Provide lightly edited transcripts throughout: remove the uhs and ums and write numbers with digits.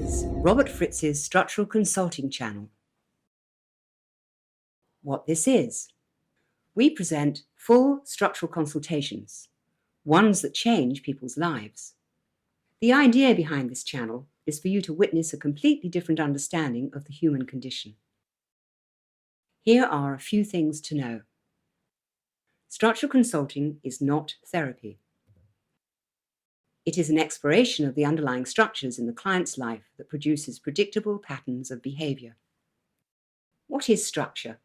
is Robert Fritz's Structural Consulting channel. What this is: we present full structural consultations, ones that change people's lives. The idea behind this channel is for you to witness a completely different understanding of the human condition. Here are a few things to know. Structural consulting is not therapy. It is an exploration of the underlying structures in the client's life that produces predictable patterns of behavior. What is structure?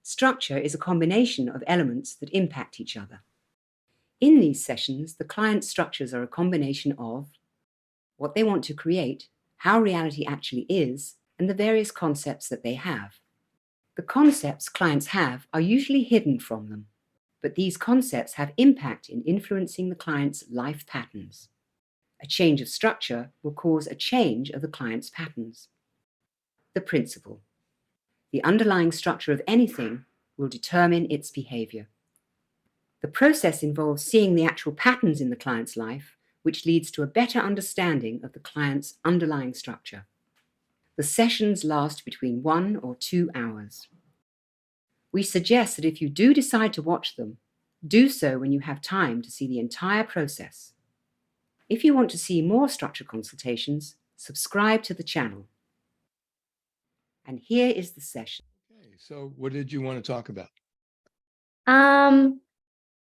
Structure is a combination of elements that impact each other. In these sessions, the client's structures are a combination of what they want to create, how reality actually is, and the various concepts that they have. The concepts clients have are usually hidden from them, but these concepts have impact in influencing the client's life patterns. A change of structure will cause a change of the client's patterns. The principle: the underlying structure of anything will determine its behavior. The process involves seeing the actual patterns in the client's life, which leads to a better understanding of the client's underlying structure. The sessions last between 1 or 2 hours. We suggest that if you do decide to watch them, do so when you have time to see the entire process. If you want to see more structure consultations, subscribe to the channel. And here is the session. Okay, so what did you want to talk about?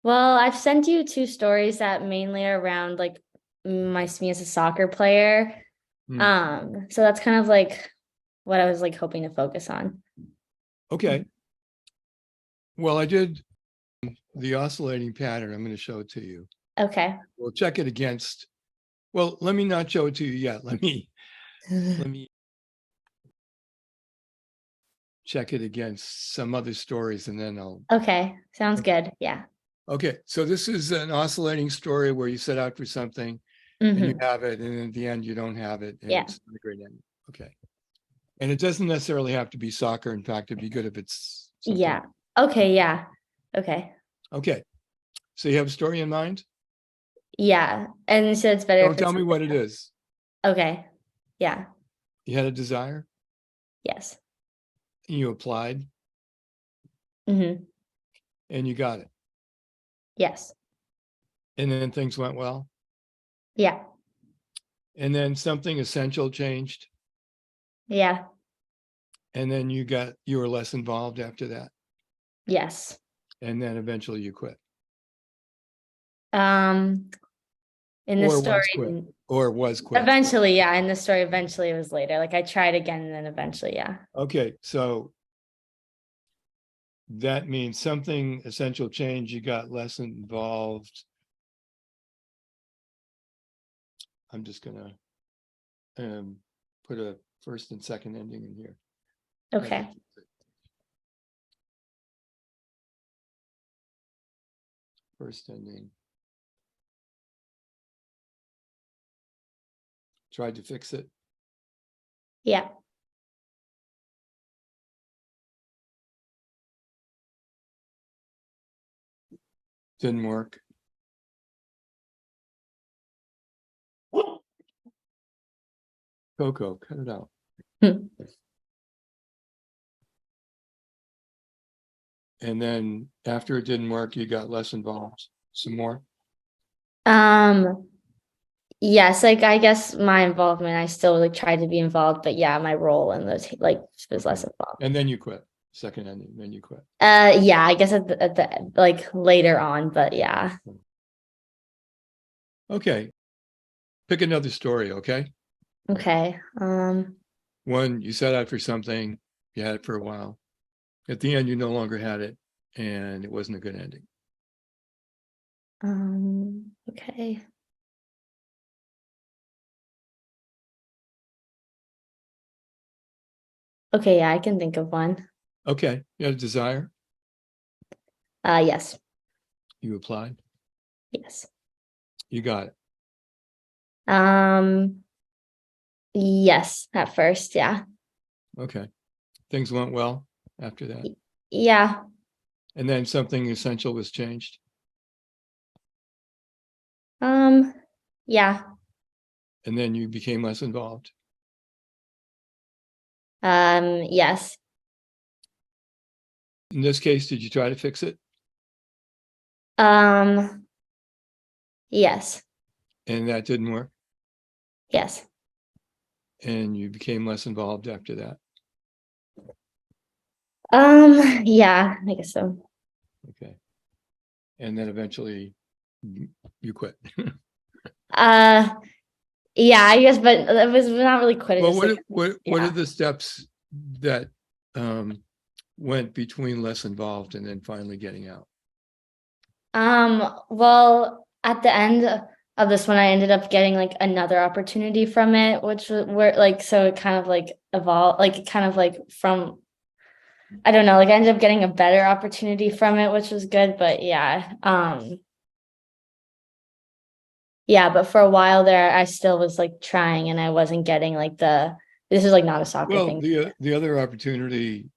Well, I've sent you 2 stories that mainly are around like me as a soccer player. So that's kind of like what I was like hoping to focus on. Okay. Well, I did the oscillating pattern. I'm going to show it to you. Okay. We'll check it against. Well, let me not show it to you yet. Let me check it against some other stories, and then I'll. Okay, sounds good. Yeah. Okay, so this is an oscillating story where you set out for something and you have it, and in the end you don't have it, and Yeah. it's not a great ending. Okay. And it doesn't necessarily have to be soccer. In fact, it'd be good if it's something. Yeah. Okay, yeah. Okay. Okay. So you have a story in mind? Yeah. And so it's better. Don't tell me what it is. Okay. Yeah. You had a desire? Yes. You applied Mm-hmm. and you got it. Yes. And then things went well. Yeah. And then something essential changed. Yeah. And then you were less involved after that. Yes. And then eventually you quit. In the story, or was quit. Eventually, yeah. In the story, eventually it was later. Like I tried again and then eventually, yeah. Okay, so that means something essential changed, you got less involved. I'm just gonna put a first and second ending in here. Okay. First ending. Tried to fix it. Yeah. Didn't work. Coco, cut it out. And then after it didn't work, you got less involved. Some more? Yes, like I guess my involvement, I still like tried to be involved, but yeah, my role in those like was less involved. And then you quit. Second ending, then you quit. Yeah, I guess at the like later on, but yeah. Okay. Pick another story, okay? Okay. One, you set out for something, you had it for a while. At the end, you no longer had it, and it wasn't a good ending. Okay. Okay, yeah, I can think of one. Okay, you had a desire? Yes. You applied? Yes. You got it? Yes, at first, yeah. Okay. Things went well after that? Yeah. And then something essential was changed? Yeah. and then you became less involved. Yes. In this case, did you try to fix it? Yes. And that didn't work? Yes. And you became less involved after that? Yeah, I guess so. Okay. And then eventually you quit. Yeah, I guess, but it was not really quit. Well, Just what yeah. are the steps that went between less involved and then finally getting out? Well, at the end of this one, I ended up getting like another opportunity from it, which was where like so it kind of like evolved, like it kind of like from I don't know, like I ended up getting a better opportunity from it, which was good. But yeah, yeah, but for a while there, I still was like trying, and I wasn't getting like this is like not a soccer Well, thing. the other opportunity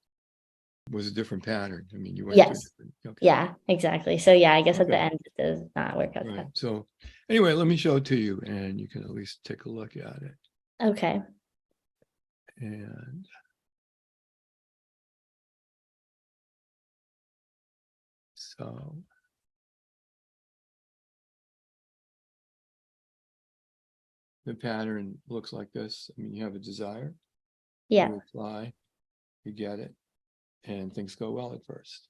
was a different pattern. I mean, you went to a Yes. different, okay. Yeah, exactly. So yeah, I guess at the Okay. end it does not work out. Right. So anyway, let me show it to you and you can at least take a look at it. Okay. And so the pattern looks like this. I mean, you have a desire, Yeah. you apply, you get it, and things go well at first.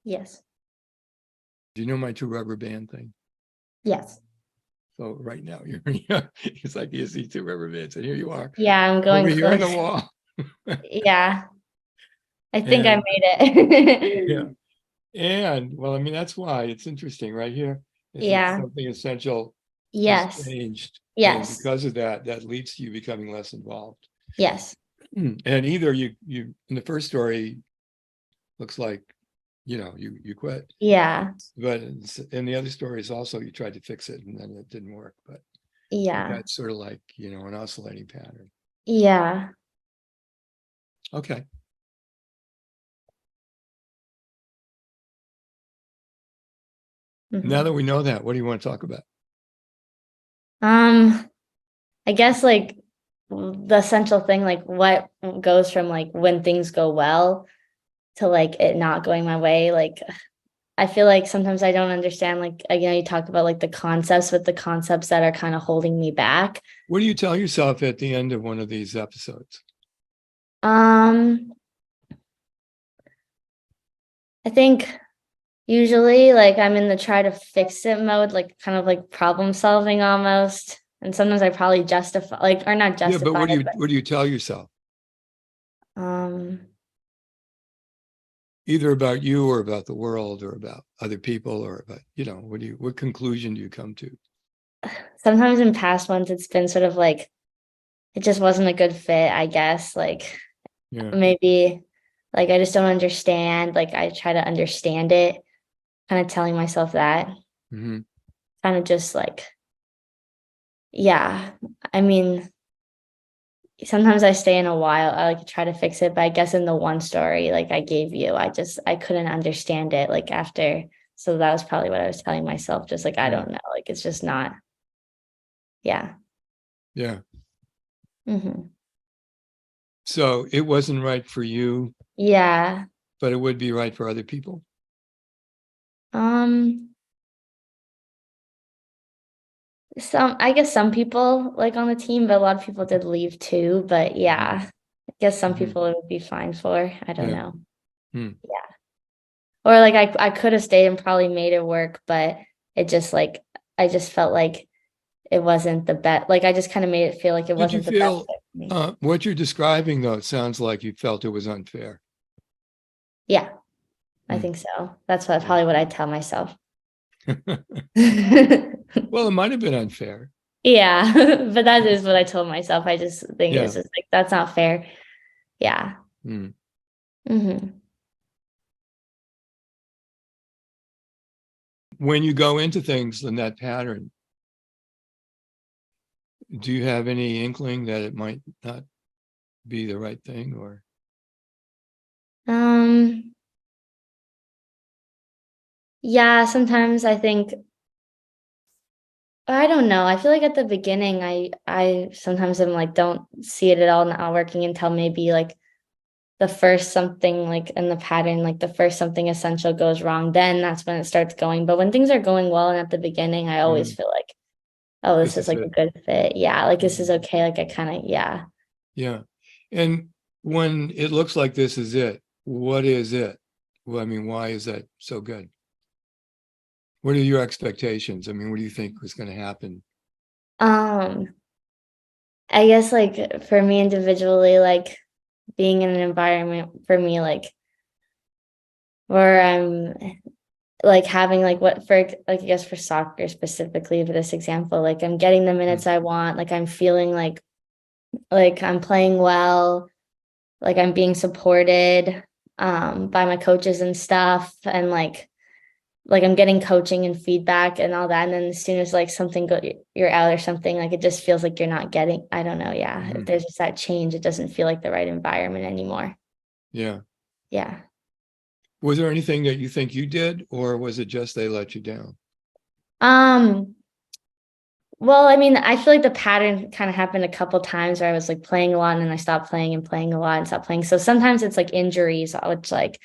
Yes. Do you know my two rubber band thing? Yes. So right now you're it's like you see two rubber bands and here you are. Yeah, I'm going over here on the close. wall. Yeah. I think I And made it. yeah. And well, I mean, that's why it's interesting right here. Is that Yeah. something essential has Yes. changed. And Yes. because of that, that leads to you becoming less involved. Yes. And either you in the first story looks like, you quit. Yeah. But in the other stories also you tried to fix it and then it didn't work. But Yeah. that's sort of like, an oscillating pattern. Yeah. Okay. Mhm. Now that we know that, what do you want to talk about? I guess like the essential thing, like what goes from like when things go well to like it not going my way. Like I feel like sometimes I don't understand, like, you talk about like the concepts, but the concepts that are kind of holding me back. What do you tell yourself at the end of one of these episodes? I think usually like I'm in the try to fix it mode, like kind of like problem solving almost. And sometimes I probably justify like or not Yeah, but justify it, what do you tell yourself? but Either about you or about the world or about other people or about, what conclusion do you come to? sometimes in past ones it's been sort of like it just wasn't a good fit, I guess. Like Yeah. maybe like I just don't understand. Like I try to understand it, kind of telling myself that. Mm-hmm. Kind of just like, yeah. I mean, sometimes I stay in a while. I like to try to fix it, but I guess in the one story like I gave you, I couldn't understand it like after. So that was probably what I was telling myself, just like I don't know. Like it's just not, yeah. Yeah. Mm-hmm. So it wasn't right for you, Yeah. but it would be right for other people. I guess some people like on the team, but a lot of people did leave too. But yeah, I guess some people it would be fine for. I don't know. Yeah. Or like I could have stayed and probably made it work, but it just like I just felt like it wasn't the best. Like I just kind of made it feel like it Did you wasn't the best feel fit for me. what you're describing though, it sounds like you felt it was unfair. Yeah, I think so. That's probably what I tell myself. Well, it might have been unfair. Yeah, but that is what I told myself. I just think it's just like that's not fair. Yeah. Mm-hmm. When you go into things in that pattern, do you have any inkling that it might not be the right thing or? Yeah, sometimes I think I don't know. I feel like at the beginning, I sometimes am like don't see it at all not working until maybe like the first something like in the pattern, like the first something essential goes wrong, then that's when it starts going. But when things are going well and at the beginning, I always feel like, oh, this This is is like a it. good fit. Yeah, like this is okay. Like I kind of, yeah. Yeah. And when it looks like this is it, what is it? Well, I mean, why is that so good? What are your expectations? I mean, what do you think was going to happen? Um, I guess like for me individually, like being in an environment for me, like where I'm like having like what for like I guess for soccer specifically for this example, like I'm getting the minutes I want, like I'm feeling like I'm playing well, like I'm being supported by my coaches and stuff, and like I'm getting coaching and feedback and all that. And then as soon as like something you're out or something, like it just feels like you're not getting, I don't know, yeah. If there's just that change, it doesn't feel like the right environment anymore. Yeah. Yeah. Was there anything that you think you did, or was it just they let you down? Um, well, I mean, I feel like the pattern kind of happened a couple times where I was like playing a lot and then I stopped playing and playing a lot and stopped playing. So sometimes it's like injuries, which like,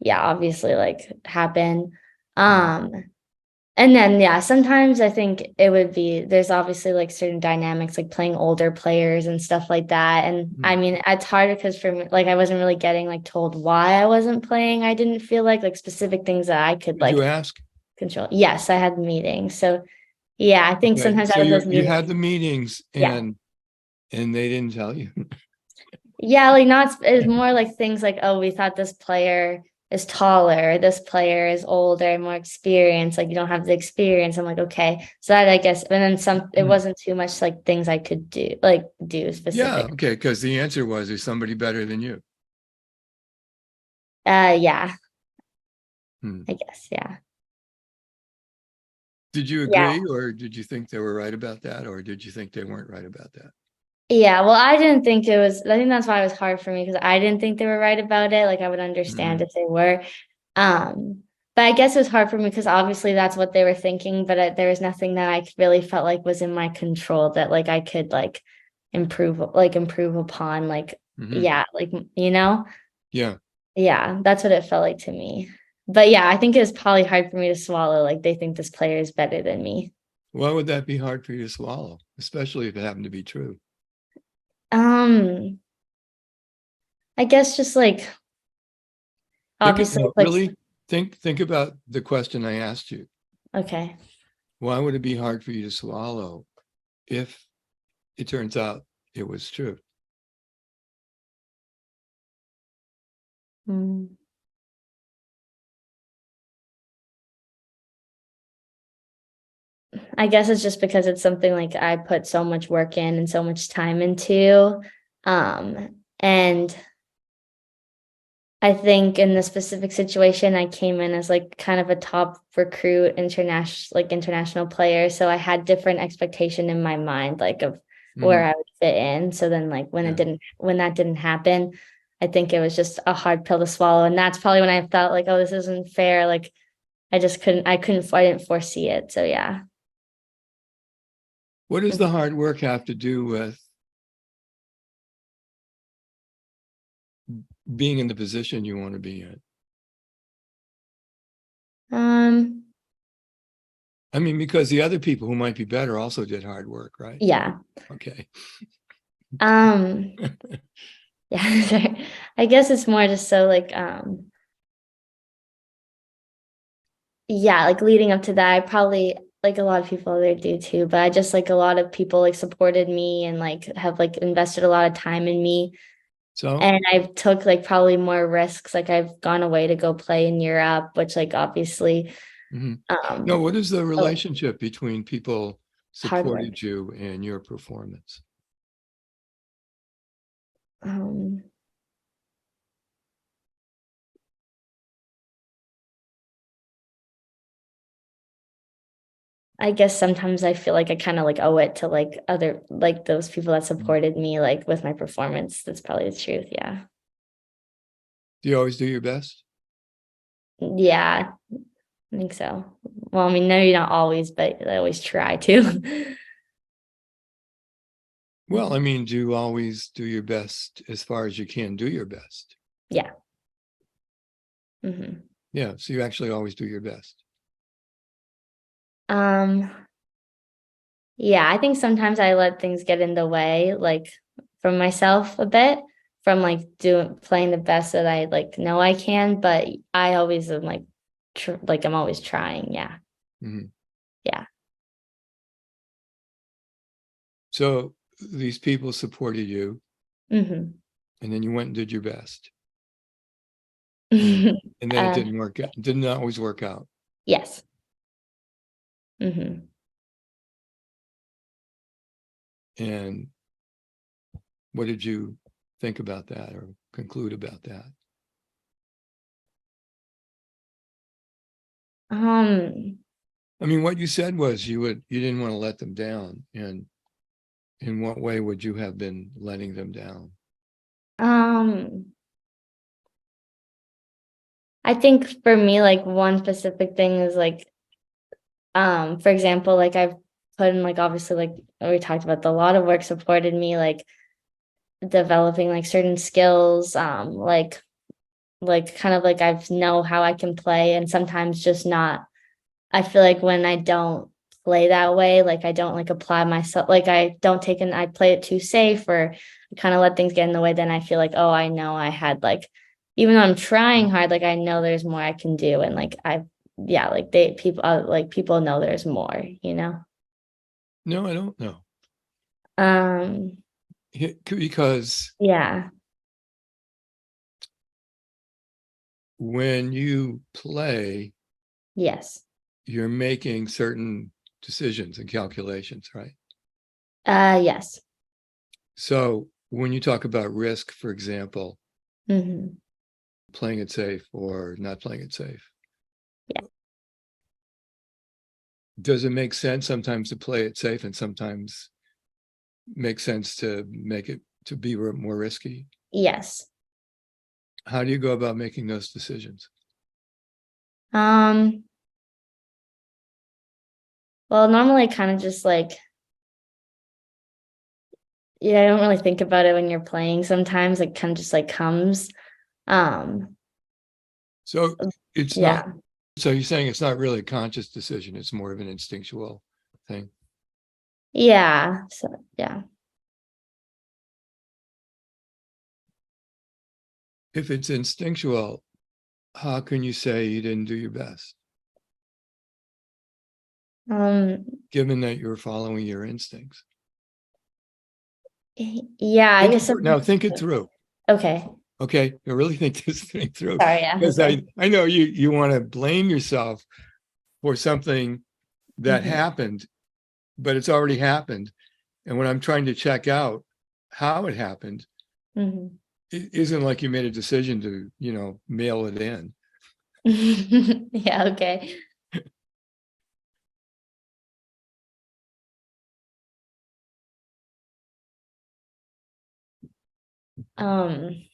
yeah, obviously like happen. Um, and then yeah, sometimes I think it would be there's obviously like certain dynamics like playing older players and stuff like that. And I mean, it's hard because for me, like I wasn't really getting like told why I wasn't playing. I didn't feel like specific things that I could Did you like ask? control. Yes, I had meetings. So yeah, I think Okay. sometimes So out of those you meetings, had the meetings yeah. and they didn't tell you. Yeah, like not it's more like things like, oh, we thought this player is taller, this player is older, more experienced, like you don't have the experience. I'm like, okay. So that I guess, and then some it wasn't too much like things I could do Yeah. specific. Okay. Because the answer was there's somebody better than you. Yeah, Hmm. I guess, yeah. Did you Yeah. agree, or did you think they were right about that, or did you think they weren't right about that? Yeah, well, I didn't think it was, I think that's why it was hard for me because I didn't think they were right about it. Like I would understand if they were. Um, but I guess it was hard for me because obviously that's what they were thinking, but there was nothing that I really felt like was in my control that like I could like improve upon, like, yeah, like, you know, Yeah. yeah, that's what it felt like to me. But yeah, I think it was probably hard for me to swallow. Like they think this player is better than me. Why would that be hard for you to swallow, especially if it happened to be true? Um, I guess just like obviously No, like really think about the question I asked you. okay. Why would it be hard for you to swallow if it turns out it was true? Mm. I guess it's just because it's something like I put so much work in and so much time into. And I think in this specific situation, I came in as like kind of a top recruit international player. So I had different expectation in my mind, like of where I would fit in. So then like when that didn't happen, I think it was just a hard pill to swallow. And that's probably when I felt like, oh, this isn't fair. Like I didn't foresee it. So yeah. What does the hard work have to do with being in the position you want to be in? I mean, because the other people who might be better also did hard work, right? Yeah. Okay. Yeah, sorry. I guess it's more just so like yeah, like leading up to that, I probably like a lot of people there do too, but I just like a lot of people like supported me and like have like invested a lot of time in me. So, And I've took like probably more risks. Like I've gone away to go play in Europe, which like obviously no, what is the oh, relationship between people hard work. supported you and your performance? Um I guess sometimes I feel like I kind of like owe it to like other like those people that supported me like with my performance. That's probably the truth. Yeah. Do you always do your best? Yeah, I think so. well, I mean, maybe not always, but I always try to. Well, I mean, do you always do your best as far as you can do your best? Yeah. Hmm. Yeah. So you actually always do your best. Yeah, I think sometimes I let things get in the way, like from myself a bit, from like playing the best that I like know I can, but I always am like I'm always trying. Yeah. Mhm. Yeah. So these people supported you, Hmm. and then you went and did your best. And then it Uh, didn't work out. It didn't always work out. yes. Hmm. And what did you think about that or conclude about that? I mean, what you said was you didn't want to let them down. And in what way would you have been letting them down? I think for me, like one specific thing is like, for example, like I've put in like obviously like we talked about a lot of work supported me like developing like certain skills, like kind of like I know how I can play and sometimes just not. I feel like when I don't play that way, like I don't like apply myself, like I don't take I play it too safe or kind of let things get in the way, then I feel like, oh, I know I had like, even though I'm trying hard, like I know there's more I can do. And like yeah, like people know there's more, you know? No, I don't know. Um, Because yeah, when you play, yes. you're making certain decisions and calculations, right? Yes. So when you talk about risk, for example, Hmm. playing it safe or not playing it safe, Yeah. does it make sense sometimes to play it safe and sometimes make sense to make it to be more risky? Yes. How do you go about making those decisions? Um, well, normally kind of just like, yeah, I don't really think about it when you're playing. Sometimes it kind of just like comes. Um, So it's not, yeah. so you're saying it's not really a conscious decision, it's more of an instinctual thing. Yeah. So yeah. If it's instinctual, how can you say you didn't do your best, Um, given that you're following your instincts? yeah, I guess Now think it through. okay. Okay, I really think this thing through, Sorry, yeah, because okay. I know you want to blame yourself for something that Mhm. happened, but it's already happened. And when I'm trying to check out how it happened, Mhm. it isn't like you made a decision to, mail it in. Yeah, okay. Um,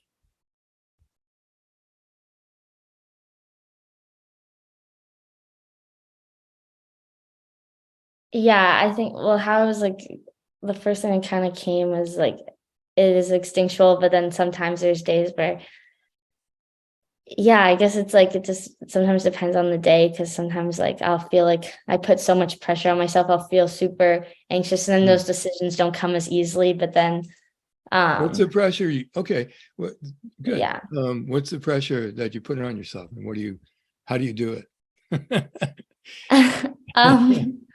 yeah, I think well, how I was like the first thing that kind of came was like it is instinctual, but then sometimes there's days where yeah, I guess it's like it just sometimes depends on the day because sometimes like I'll feel like I put so much pressure on myself, I'll feel super anxious, and then those decisions don't come as easily. But then What's the pressure? Okay, what, good. yeah. What's the pressure that you put on yourself, and how do you do it? um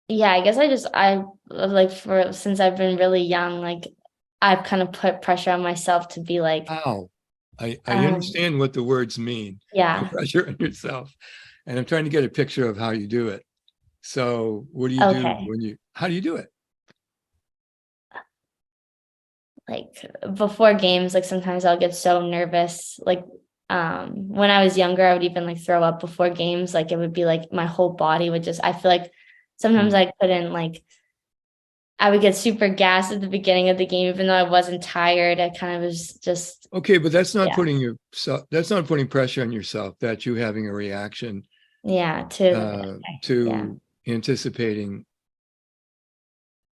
yeah, I guess I like for since I've been really young, like I've kind of put pressure on myself to be like How? I um understand what the words mean, the yeah. pressure on yourself, and I'm trying to get a picture of how you do it. So what do you do Okay. how do you do it? Like before games, like sometimes I'll get so nervous. Like when I was younger, I would even like throw up before games. Like it would be like my whole body would just I feel like sometimes Hmm. I couldn't like I would get super gassed at the beginning of the game, even though I wasn't tired. I kind of was just, Okay, but that's not yeah. that's not putting pressure on yourself, that you having a reaction Yeah, uh, okay. Yeah. to anticipating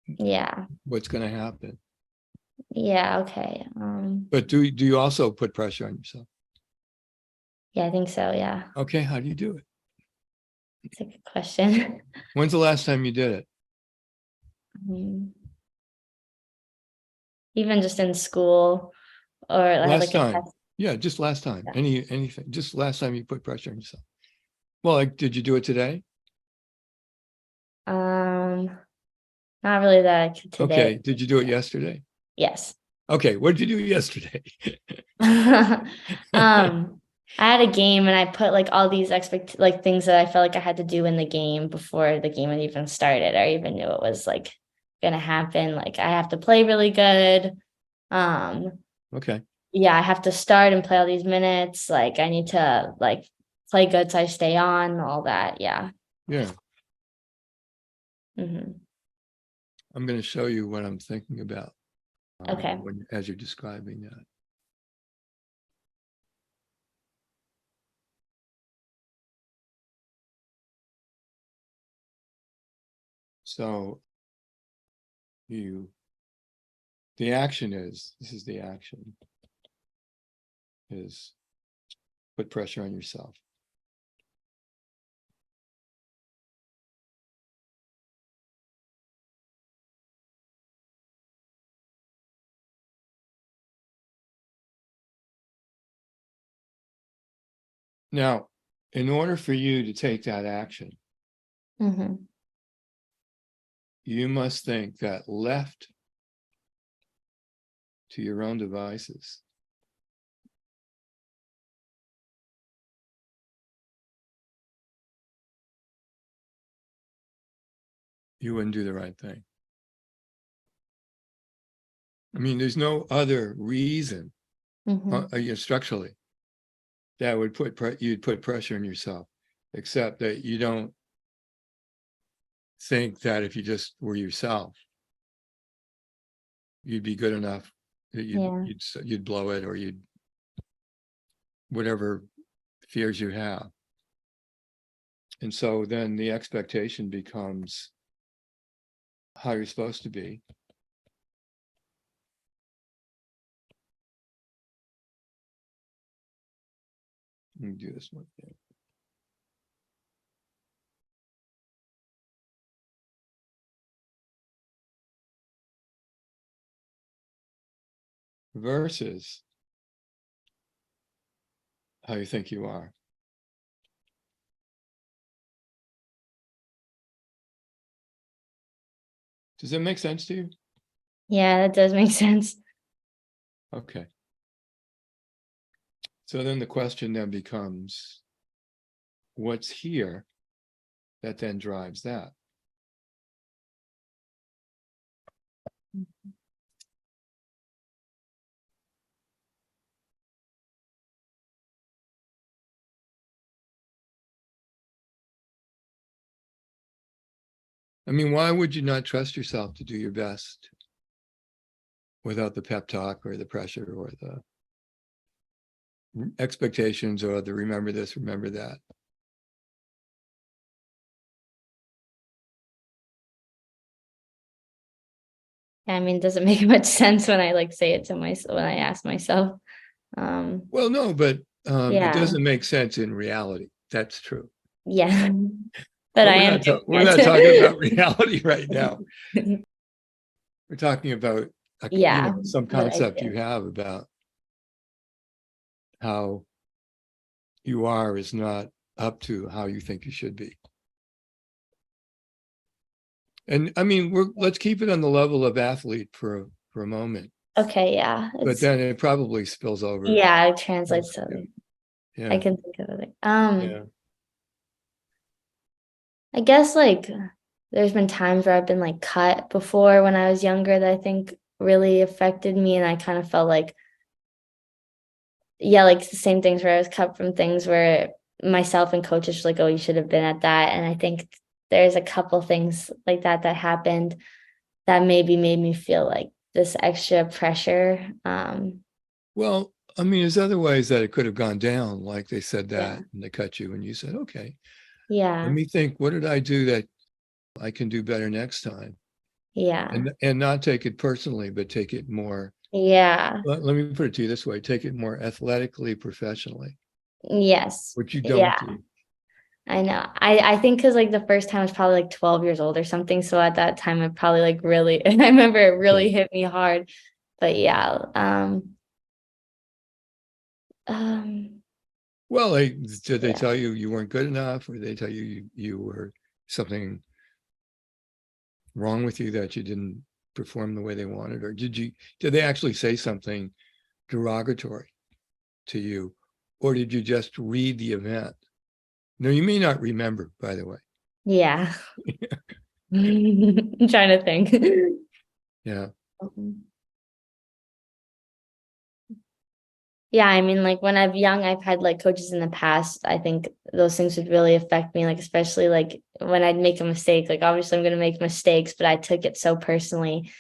Yeah. what's going to happen. Yeah, okay. But do you also put pressure on yourself? Yeah, I think so, yeah. Okay, how do you do it? It's a good question. When's the last time you did it? Even just in school, or I had Last like a time. test. Yeah, just last time. Yeah. Anything. Just last time you put pressure on yourself. Well, like, did you do it today? Not really that today. Okay. Did you do it yesterday? Yes. Okay. What did you do yesterday? I had a game and I put like all these like things that I felt like I had to do in the game before the game had even started. I even knew it was like gonna happen. Like I have to play really good. Okay. Yeah, I have to start and play all these minutes. Like I need to like play good so I stay on, all that. Yeah. Yeah. Hmm. I'm going to show you what I'm thinking about Okay. as you're describing that. So the action this is the action, is put pressure on yourself. Now, in order for you to take that action, Hmm. you must think that left to your own devices, you wouldn't do the right thing. I mean, there's no other reason structurally that would you'd put pressure on yourself, except that you don't think that if you just were yourself, you'd be good enough that you'd blow it, or you'd whatever fears you have. And so then the expectation becomes how you're supposed to be. Let me do this one thing. Versus how you think you are. Does that make sense to you? Yeah, that does make sense. Okay. So then the question then becomes, what's here that then drives that? I mean, why would you not trust yourself to do your best without the pep talk or the pressure or the expectations or the remember this, remember that? I mean, it doesn't make much sense when I like say it to myself, when I ask myself. Well, no, but it Yeah. doesn't make sense in reality. That's true. Yeah. But But I am doing we're not it. talking about reality right now. We're talking about Yeah, some what I concept do. you have about how you are is not up to how you think you should be. And I mean, let's keep it on the level of athlete for a moment. Okay, yeah. But then it probably spills over. Yeah, it translates to Yeah. I can think of it. Yeah. I guess like there's been times where I've been like cut before when I was younger that I think really affected me, and I kind of felt like, yeah, like the same things where I was cut from things where myself and coaches were like, oh, you should have been at that. And I think there's a couple things like that happened. that maybe made me feel like this extra pressure. Well, I mean, there's other ways that it could have gone down, like they said that Yeah. and they cut you and you said, okay, let Yeah. me think, what did I do that I can do better next time? Yeah. And not take it personally, but take it more, Yeah. let me put it to you this way, take it more athletically, professionally, Yes. which you don't Yeah. do. I know. I think because like the first time I was probably like 12 years old or something. So at that time it probably like really and I remember it really hit me hard. But yeah. Um Well, did they yeah. tell you you weren't good enough, or they tell you you were something wrong with you that you didn't perform the way they wanted, or did they actually say something derogatory to you, or did you just read the event? No, you may not remember, by the way. Yeah. I'm trying to think. Yeah. Yeah, I mean, like when I'm young, I've had like coaches in the past. I think those things would really affect me, like especially like when I'd make a mistake. Like obviously I'm gonna make mistakes, but I took it so personally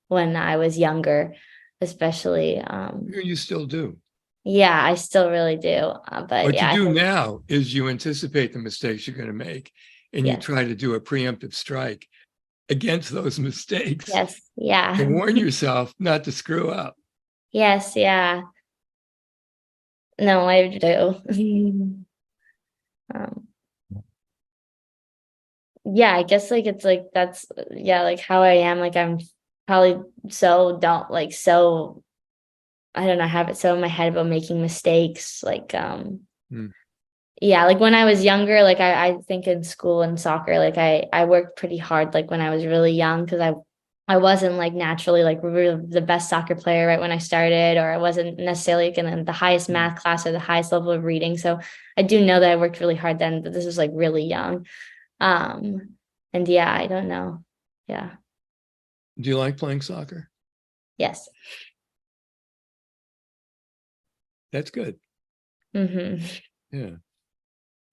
when I was younger, especially. You still do. Yeah, I still really do. But What you yeah, I do think now is you anticipate the mistakes you're going to make, and you yes, try to do a preemptive strike against those mistakes yes, yeah, and warn yourself not to screw up. yes, yeah. No, I do. Um, yeah, I guess like it's like that's yeah, like how I am. Like I'm probably so don't like so I don't know, have it so in my head about making mistakes. Like Hmm. yeah, like when I was younger, like I think in school and soccer, like I worked pretty hard like when I was really young because I wasn't like naturally like really the best soccer player right when I started, or I wasn't necessarily like, in the highest math class or the highest level of reading. So I do know that I worked really hard then, but this was like really young. And yeah, I don't know. Yeah. Do you like playing soccer? Yes. That's good. Mm-hmm. Yeah.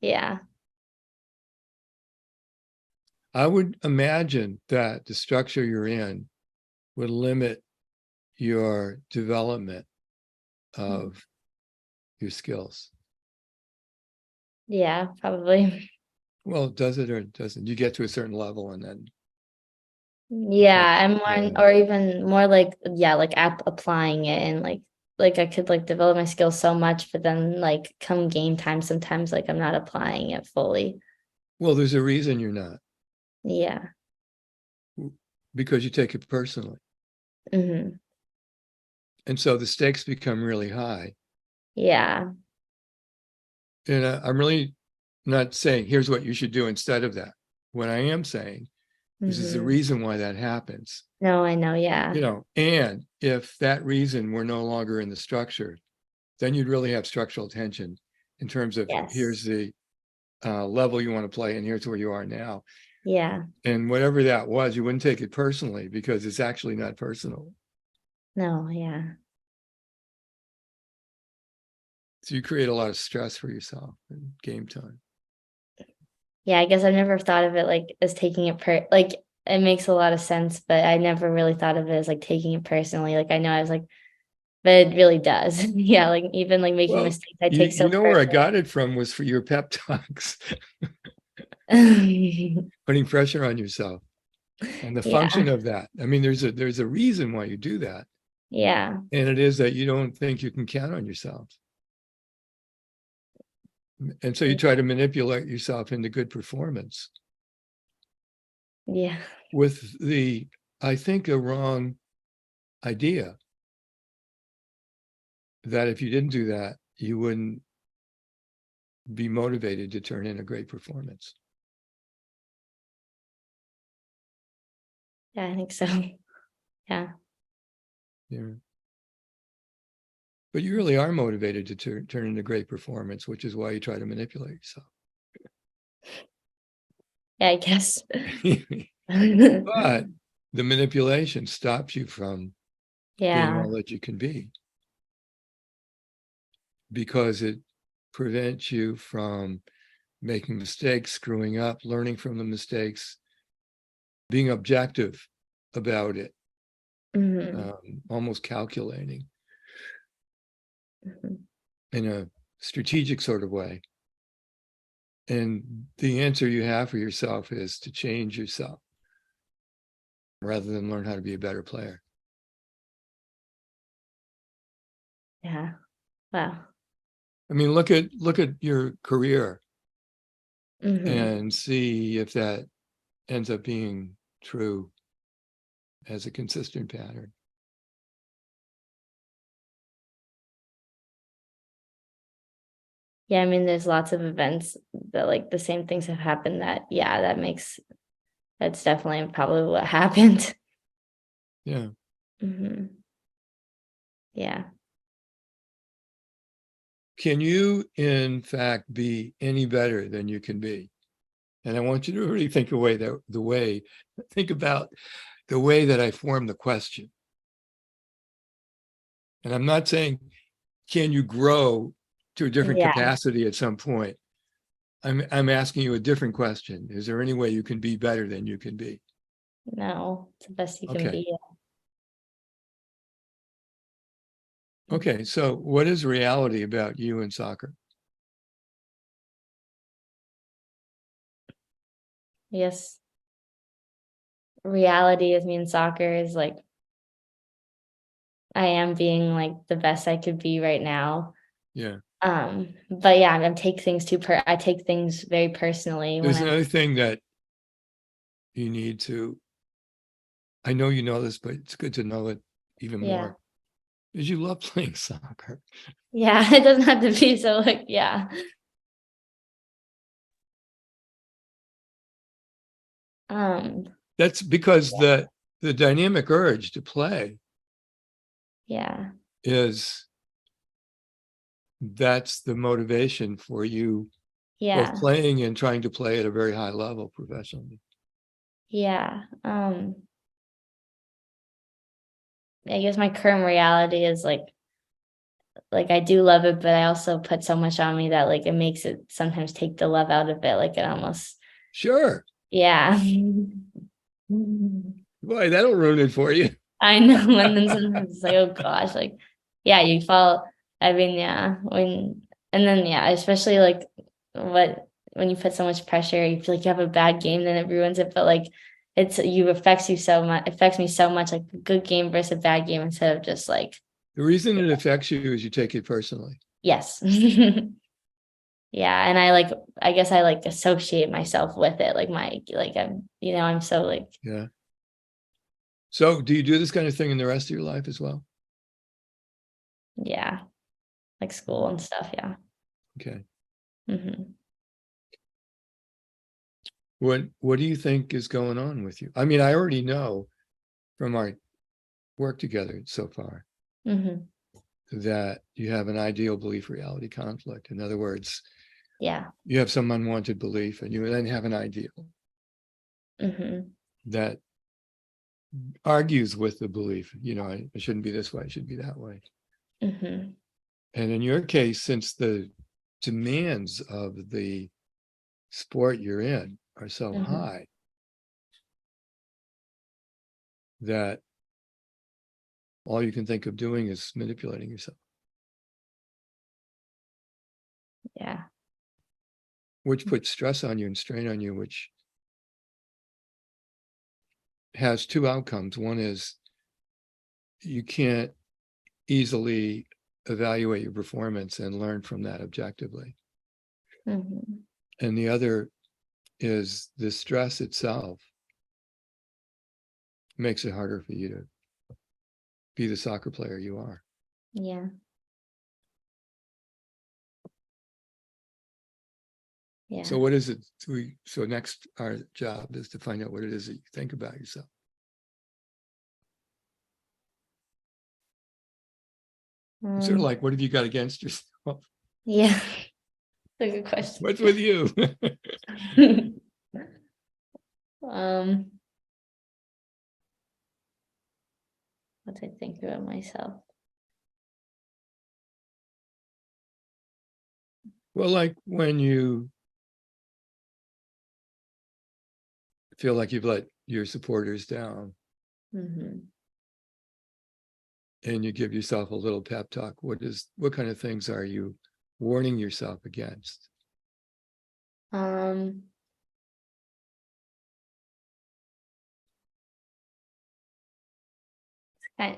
Yeah. I would imagine that the structure you're in would limit your development of your skills. Yeah, probably. Well, does it or doesn't? You get to a certain level and then Yeah, I'm yeah. more, or even more like, yeah, like applying it and like I could like develop my skills so much, but then like come game time, sometimes like I'm not applying it fully. Well, there's a reason you're not, Yeah. because you take it personally. Mm-hmm. And so the stakes become really high. Yeah. And I'm really not saying here's what you should do instead of that. What I am saying is there's a Mm-hmm. reason why that happens. No, I know. Yeah. And if that reason were no longer in the structure, then you'd really have structural tension in terms of Yes. here's the level you want to play and here's where you are now. Yeah. And whatever that was, you wouldn't take it personally because it's actually not personal. No, yeah. So you create a lot of stress for yourself in game time. Yeah, I guess I've never thought of it like as taking it like it makes a lot of sense, but I never really thought of it as like taking it personally. Like I know I was like, but it really does. Yeah, like even like making Well, mistakes I you, take so you know where I got it from was for your pep talks, personally. putting pressure on yourself and the function Yeah. of that. I mean, there's a reason why you do that. Yeah. And it is that you don't think you can count on yourself. And so you try to manipulate yourself into good performance Yeah. with I think, a wrong idea that if you didn't do that, you wouldn't be motivated to turn in a great performance. Yeah, I think so. Yeah. Yeah. But you really are motivated to turn in a great performance, which is why you try to manipulate yourself. Yeah, I guess. But the manipulation stops you from being Yeah. all that you can be because it prevents you from making mistakes, screwing up, learning from the mistakes, being objective about it, almost calculating in a strategic sort of way. And the answer you have for yourself is to change yourself rather than learn how to be a better player. Yeah. Wow. I mean, look at your career Mm-hmm. and see if that ends up being true as a consistent pattern. Yeah, I mean, there's lots of events that like the same things have happened that, yeah, that's definitely probably what happened. Yeah. Mm-hmm. Yeah. Can you, in fact, be any better than you can be? And I want you to really think about the way that I form the question. And I'm not saying, can you grow to a different Yeah. capacity at some point? I'm asking you a different question. Is there any way you can be better than you can be? No, it's the best you can Okay. be. Okay. So what is reality about you in soccer? Yes. Reality of me in soccer is like I am being like the best I could be right now. Yeah. But yeah, I take things very personally when There's another thing that you need to, I know you know this, but it's good to know it even more, is you love playing soccer. Yeah, it doesn't have to be so like, yeah. That's because the dynamic urge to play Yeah. is, that's the motivation for you, both Yeah. playing and trying to play at a very high level professionally. Yeah. I guess my current reality is like I do love it, but I also put so much on me that like it makes it sometimes take the love out of it. Like it almost, Sure. yeah. Boy, that'll ruin it for you. I know. And then sometimes it's like, oh gosh, like, yeah, you fall. I mean, yeah, and then, yeah, especially like when you put so much pressure, you feel like you have a bad game, then it ruins it. But like, affects me so much, like a good game versus a bad game instead of just like, The reason it affects you is you take it personally. yes. Yeah. And I guess I like associate myself with it. I'm so like, Yeah. So do you do this kind of thing in the rest of your life as well? yeah, like school and stuff. Yeah. Okay. Mm-hmm. What do you think is going on with you? I mean, I already know from our work together so far Mm-hmm. that you have an ideal belief reality conflict. In other words, Yeah. you have some unwanted belief and you then have an ideal Mm-hmm. that argues with the belief, I shouldn't be this way, I should be that way. Mm-hmm. And in your case, since the demands of the sport you're in are so Mm-hmm. high that all you can think of doing is manipulating yourself, Yeah. which puts stress on you and strain on you, which has two outcomes. One is you can't easily evaluate your performance and learn from that objectively. Mm-hmm. And the other is the stress itself makes it harder for you to be the soccer player you are. Yeah. Yeah. So what is it? So next, our job is to find out what it is that you think about yourself. Sort of like, what have you got against yourself? Yeah. That's a good question. What's with you? What do I think about myself? Well, like when you feel like you've let your supporters down, Mm-hmm. And you give yourself a little pep talk. What kind of things are you warning yourself against?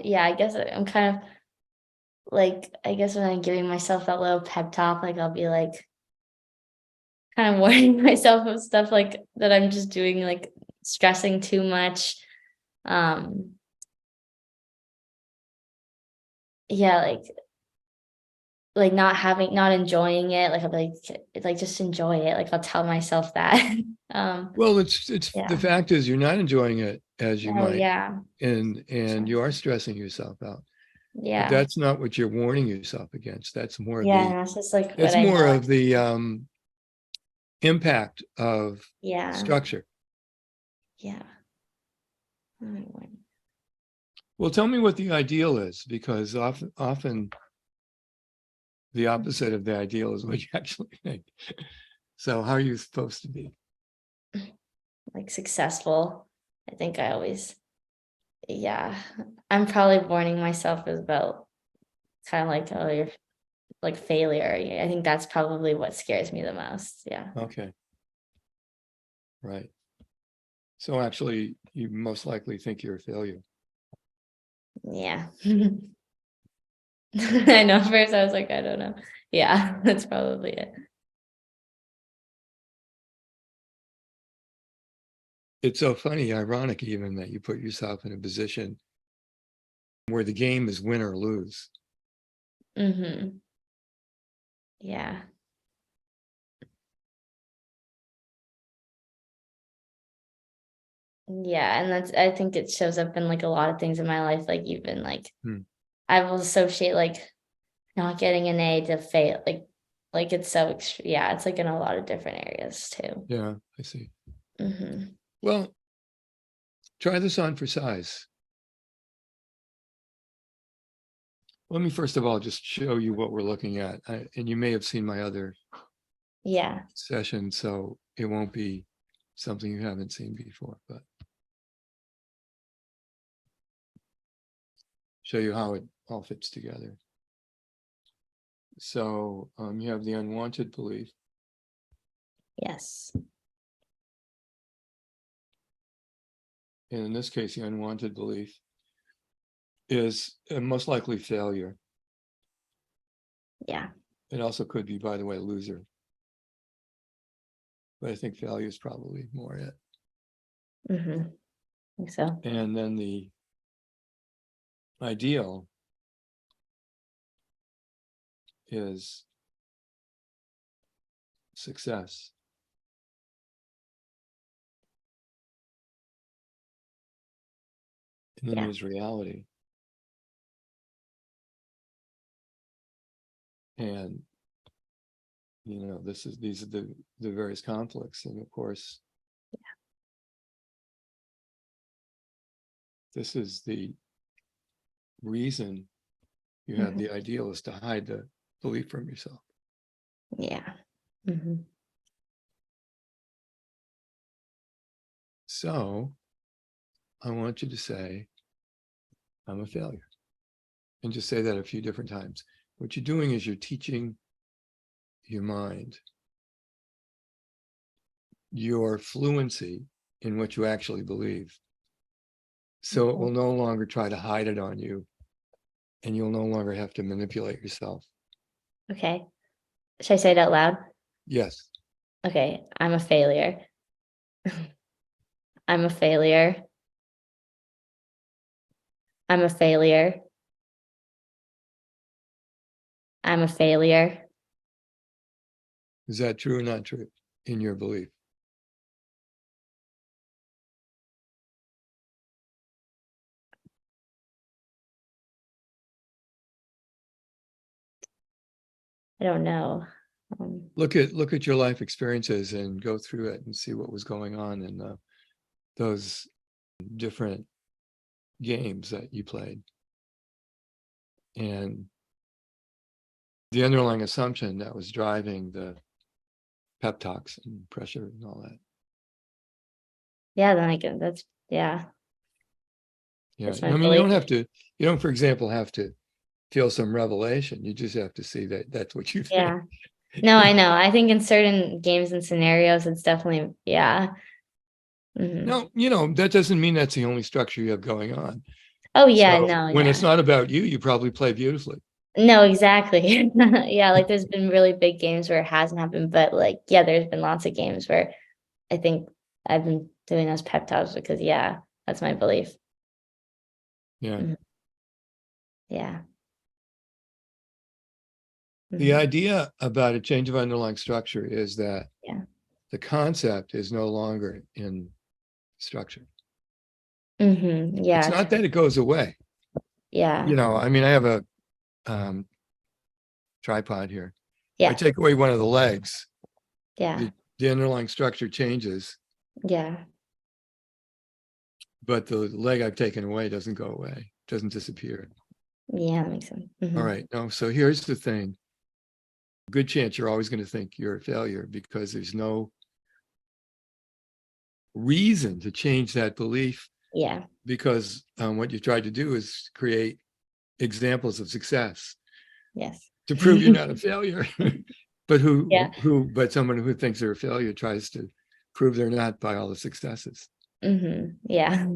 Yeah, I guess I'm kind of like, I guess when I'm giving myself that little pep talk, like I'll be like kind of warning myself of stuff like that I'm just doing, like stressing too much. Yeah, like not enjoying it. Like I'll be like just enjoy it. Like I'll tell myself that. Well, it's Yeah. the fact is you're not enjoying it as you Oh might, yeah. and Sure. you are stressing yourself out. But Yeah. that's not what you're warning yourself against. That's more of Yeah, the and that's just like it's what I more know. of the impact of Yeah. structure. Yeah. Well, tell me what the ideal is, because often the opposite of the ideal is what you actually think. So how are you supposed to be? Like successful. I think I always, yeah. I'm probably warning myself as well. Kind of like, oh, you're like failure. I think that's probably what scares me the most. Yeah. Okay. Right. So actually, you most likely think you're a failure. Yeah. I know. First, I was like, I don't know. Yeah, that's probably it. It's so funny, ironic even, that you put yourself in a position where the game is win or lose. Mm-hmm. Yeah. Yeah, and I think it shows up in like a lot of things in my life, like even like I will associate like not getting an A to fail, like it's so yeah, it's like in a lot of different areas too. Yeah, I see. Mm-hmm. Well, try this on for size. Let me first of all just show you what we're looking at. And you may have seen my other Yeah. session, so it won't be something you haven't seen before, but show you how it all fits together. So you have the unwanted belief. Yes. And in this case, the unwanted belief is most likely failure. Yeah. It also could be, by the way, loser. But I think failure is probably more it. Mm-hmm. I think so. And then the ideal is success. And then Yeah. there's reality. And these are the various conflicts. And of course, this is the reason you have the ideal, is to hide the belief from yourself. Yeah. Mm-hmm. So I want you to say, I'm a failure. And just say that a few different times. What you're doing is you're teaching your mind your fluency in what you actually believe. So it will no longer try to hide it on you, and you'll no longer have to manipulate yourself. Okay. Should I say it out loud? Yes. Okay. I'm a failure. I'm a failure. I'm a failure. I'm a failure. Is that true or not true in your belief? I don't know. Look at your life experiences and go through it and see what was going on in those different games that you played. And the underlying assumption that was driving the pep talks and pressure and all that. Yeah, then that's, yeah. Yeah. That's my I mean, you don't belief. have to, you don't, for example, have to feel some revelation. You just have to see that that's what you think. Yeah. No, I know. I think in certain games and scenarios, it's definitely, yeah. Mhm. No, that doesn't mean that's the only structure you have going on. Oh, yeah, So no, when yeah. it's not about you, you probably play beautifully. No, exactly. Yeah, like there's been really big games where it hasn't happened, but like, yeah, there's been lots of games where I think I've been doing those pep talks because, yeah, that's my belief. Yeah. Mhm. Yeah. The Mhm. idea about a change of underlying structure is that Yeah. the concept is no longer in structure. It's Yeah. not that it goes away. Yeah. I mean, I have a tripod here. If I Yeah. take away one of the legs, Yeah. the underlying structure changes, Yeah. but the leg I've taken away doesn't go away, doesn't disappear. Yeah, that makes sense. All right. No, so here's the thing. Good chance you're always going to think you're a failure because there's no reason to change that belief, Yeah. because what you've tried to do is create examples of success Yes. to prove you're not a failure. But Yeah. but someone who thinks they're a failure tries to prove they're not by all the successes. Yeah.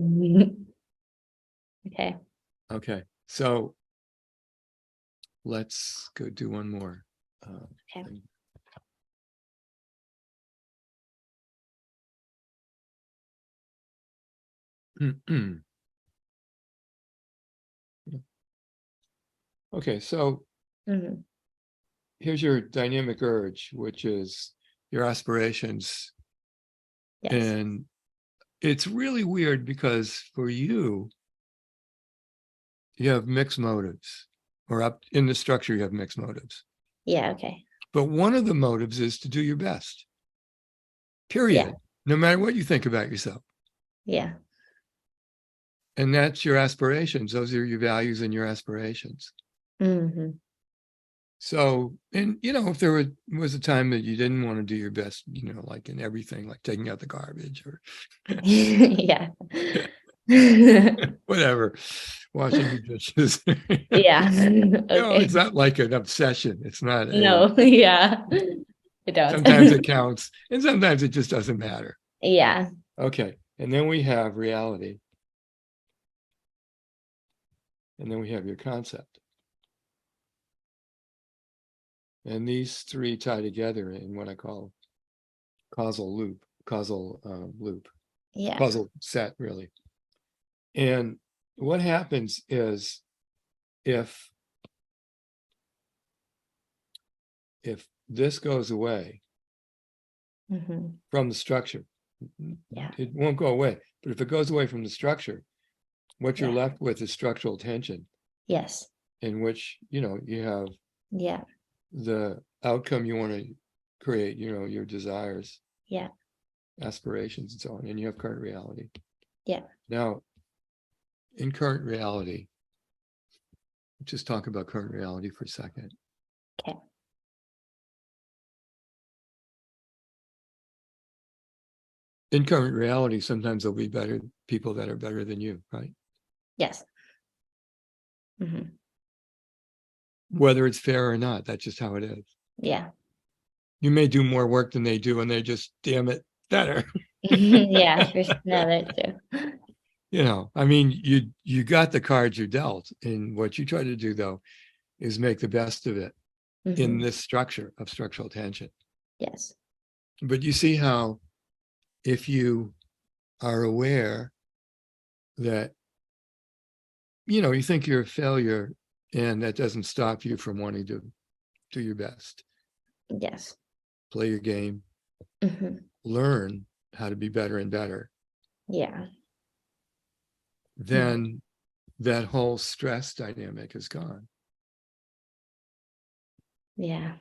Okay. Okay, so let's go do one more. Okay. Thing. Okay, so here's your dynamic urge, which is your aspirations. Yes. And it's really weird because for you have mixed motives, or up in the structure, you have mixed motives. Yeah. Okay. But one of the motives is to do your best, period, Yeah. no matter what you think about yourself. Yeah. And that's your aspirations. Those are your values and your aspirations. So, and if there was a time that you didn't want to do your best, like in everything, like taking out the garbage or Yeah. whatever, washing the dishes. Yeah. Okay. It's not like an obsession. It's not No. Yeah. I don't. sometimes it counts and sometimes it just doesn't matter. Yeah. Okay. And then we have reality. And then we have your concept. And these three tie together in what I call causal loop, causal set, really. And what happens is if this goes away from the structure, it won't go away. But if it goes away from the structure, what you're left with is structural tension. Yes. In which, you have the outcome you want to create, your desires, aspirations, and so on. And you have current reality. Yeah. Now, in current reality, just talk about current reality for a second. Okay. In current reality, sometimes there'll be people that are better than you, right? Yes. Whether it's fair or not, that's just how it is. Yeah. You may do more work than they do, and they're just, damn it, better. Yeah. No, that's true. I mean, you got the cards you're dealt, and what you try to do, though, is make the best of it in this structure of structural tension. Yes. But you see how if you are aware that, you think you're a failure, and that doesn't stop you from wanting to do your best. Yes. Play your game, learn how to be better and better. Yeah. Then that whole stress dynamic is gone. Yeah.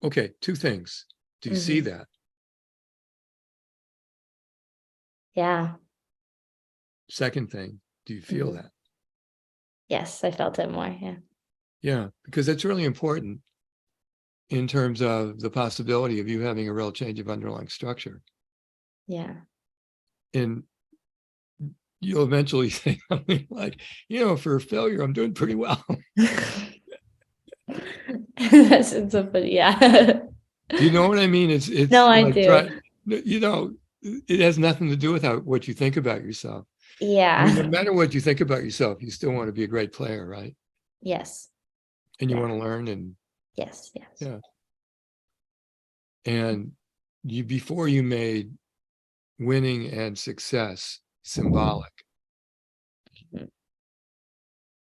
Okay, two things. Do you see that? Yeah. Second thing, do you feel that? Yes, I felt it more. Yeah. Yeah, because that's really important in terms of the possibility of you having a real change of underlying structure. Yeah. And you'll eventually say something like, for a failure, I'm doing pretty well. It's so funny. Yeah. Do you know what I mean? It's No, I like do. it has nothing to do with what you think about yourself. I mean, no Yeah. matter what you think about yourself, you still want to be a great player, right? Yes. And you Yeah. want to learn, and Yes. Yes. yeah. And before you made winning and success symbolic. Mhm.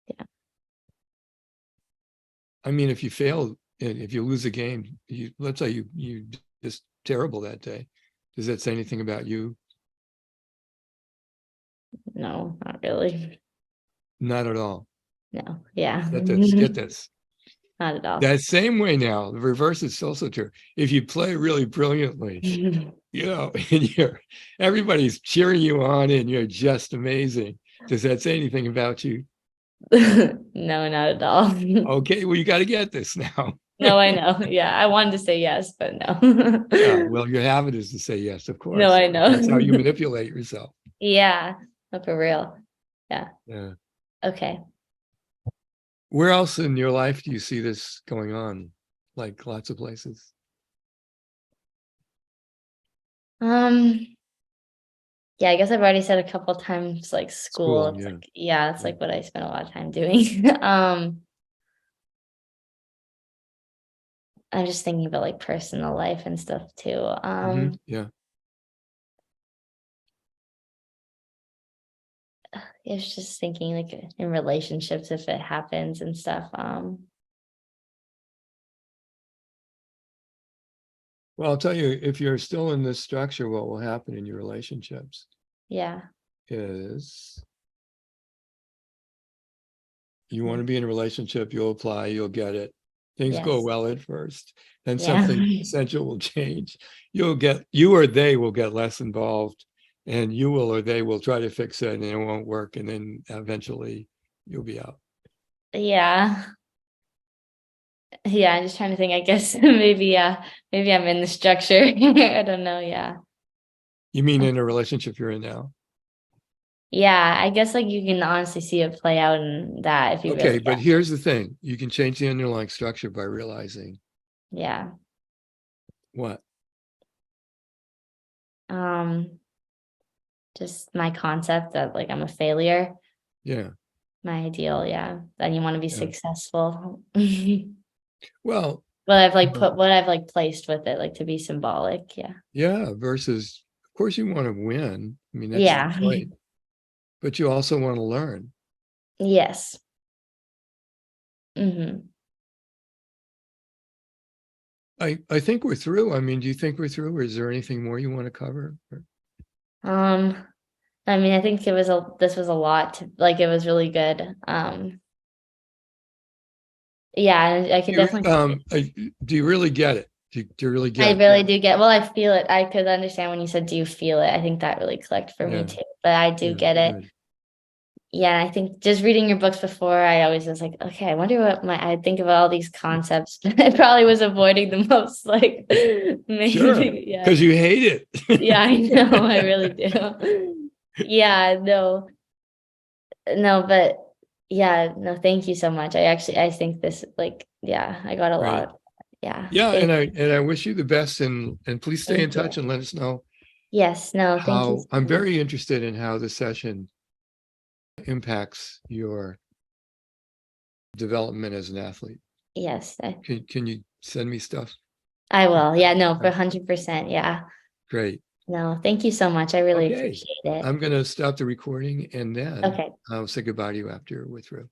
Yeah. I mean, if you fail, if you lose a game, let's say you just terrible that day. Does that say anything about you? No, not really. Not at all. No. Yeah. Get this. Get this. Not at all. That same way now, the reverse is also true. If you play really brilliantly, and everybody's cheering you on and you're just amazing. Does that say anything about you? No, not at all. Okay, well, you got to get this now. No, I know. Yeah, I wanted to say yes, but no. Yeah, well, your habit is to say yes, of course. No, I know. That's how you manipulate yourself. Yeah, no, for real. Yeah. Yeah. Okay. Where else in your life do you see this going on? Like lots of places. Yeah, I guess I've already said a couple times like school. It's yeah. like, yeah, it's Yeah. like what I spent a lot of time doing. I'm just thinking about like personal life and stuff too. Yeah. I was just thinking like in relationships if it happens and stuff. Well, I'll tell you, if you're still in this structure, what will happen in your relationships Yeah. is you want to be in a relationship, you'll apply, you'll get it. Things go Yes. well at first, then Yeah. something essential will change. You or they will get less involved, and you will or they will try to fix it and it won't work. And then eventually you'll be out. Yeah. Yeah, I'm just trying to think. I guess maybe I'm in the structure. I don't know. Yeah. You mean in a relationship you're in now? Yeah, I guess like you can honestly see it play out in that if you Okay, really but here's the thing. You can change the underlying structure by realizing yeah. what? Just my concept that like I'm a failure, Yeah. my ideal, yeah. Then you want to be Yeah. successful. Well, what I've like placed with it, like to be symbolic, yeah. yeah, versus, of course, you want to win. I mean, that's Yeah. the point. But you also want to learn. Yes. Mm-hmm. I think we're through. I mean, do you think we're through, or is there anything more you want to cover? I mean, I think this was a lot like it was really good. Yeah, I could definitely Do you really get it? Do you really get I it? really do get, well, I feel it. I could understand when you said, do you feel it? I think that really clicked for Yeah. me too, but I do Yeah, get it. good. Yeah, I think just reading your books before, I always was like, okay, I wonder what I think of all these concepts. I probably was avoiding the most, like maybe, Sure, yeah. because you hate it. Yeah, I know, I really do. Yeah, no, but yeah, no, thank you so much. I think this, like, yeah, I got a Right. lot. Yeah. Yeah, Thank and I wish you the best, and please stay in Thank you. touch and let us know Yes, no, thank you how. so I'm much. very interested in how the session impacts your development as an athlete. Yes, Can you send me stuff? I will. Yeah, no, for 100%. Yeah. Great. No, thank you so much. I really Okay. appreciate it. I'm going to stop the recording, and then Okay. I'll say goodbye to you after we're through.